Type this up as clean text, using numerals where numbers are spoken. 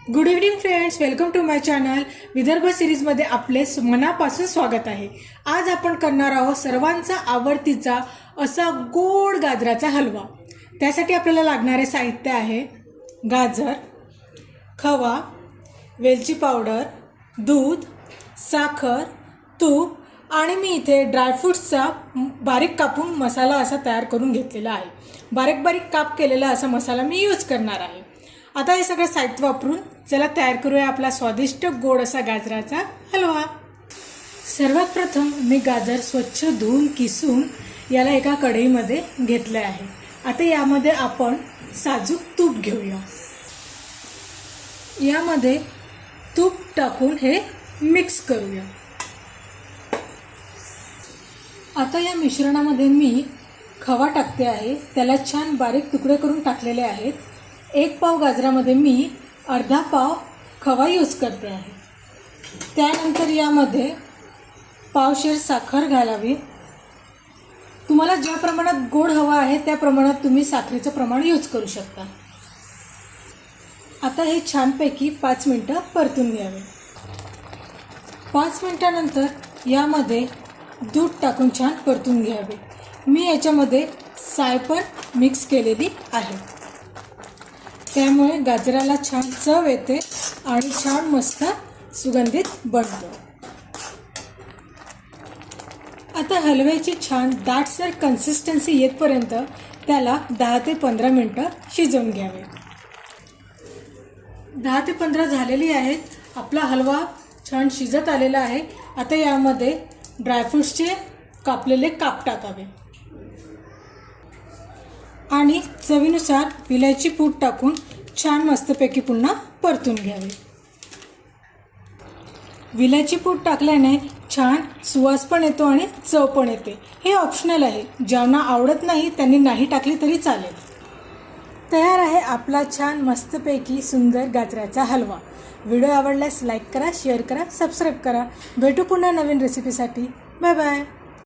Good evening friends, welcome to my channel. Vidarbha सिरीजमध्ये आपले मनापासून स्वागत आहे. आज आपण करणार आहोत सर्वांचा आवडतीचा असा गोड गाजराचा हलवा. त्यासाठी आपल्याला लागणारे साहित्य आहे गाजर, खवा, वेलची पावडर, दूध, साखर, तूप आणि मी इथे ड्रायफ्रूट्सचा बारीक कापून मसाला असा तयार करून घेतलेला आहे. बारीक बारीक काप केलेला असा मसाला मी यूज करणार आहे. आता हे सगळं साहित्य वापरून चला तयार करूया आपला स्वादिष्ट गोड असा गाजराचा हलवा. सर्वात प्रथम मी गाजर स्वच्छ धुवून किसून याला एका कढईमध्ये घेतले आहे. आता यामध्ये आपण साजूक तूप घेऊया. यामध्ये तूप टाकून हे मिक्स करूया. आता या मिश्रणामध्ये मी खवा टाकते आहे. त्याला छान बारीक तुकडे करून टाकलेले आहेत. 1 पाव गाजरामध्ये मी अर्धा पाव खवा यूज करते आहे. त्यानंतर यामध्ये पावशेर साखर घालावी. तुम्हाला ज्या प्रमाणात गोड हवा आहे त्या प्रमाणात तुम्ही साखरेचं प्रमाण यूज करू शकता. आता हे छानपैकी 5 मिनटं परतून घ्यावे. 5 मिनटानंतर यामध्ये दूध टाकून छान परतून घ्यावे. मी याच्यामध्ये सायपण मिक्स केलेली आहे. त्यामुळे गाजराला छान चव येते आणि छान मस्त सुगंधित बनतो. आता हलव्याची छान दाटसर कन्सिस्टन्सी येतपर्यंत त्याला 10 ते 15 मिनटं शिजवून घ्यावे. 10 ते 15 झालेली आहेत. आपला हलवा छान शिजत आलेला आहे. आता यामध्ये ड्रायफ्रूट्सचे कापलेले काप टाकावे आणि चवीनुसार विलायची पूड टाकून छान मस्तपैकी पुन्हा परतून घ्यावे. विलायची पूड टाकल्याने छान सुवास पण येतो आणि चव पण येते. हे ऑप्शनल आहे. ज्यांना आवडत नाही त्यांनी नाही टाकली तरी चालेल. तयार आहे आपला छान मस्तपैकी सुंदर गाजराचा हलवा. व्हिडिओ आवडल्यास लाईक करा, शेअर करा, सबस्क्राईब करा. भेटू पुन्हा नवीन रेसिपीसाठी. Bye bye.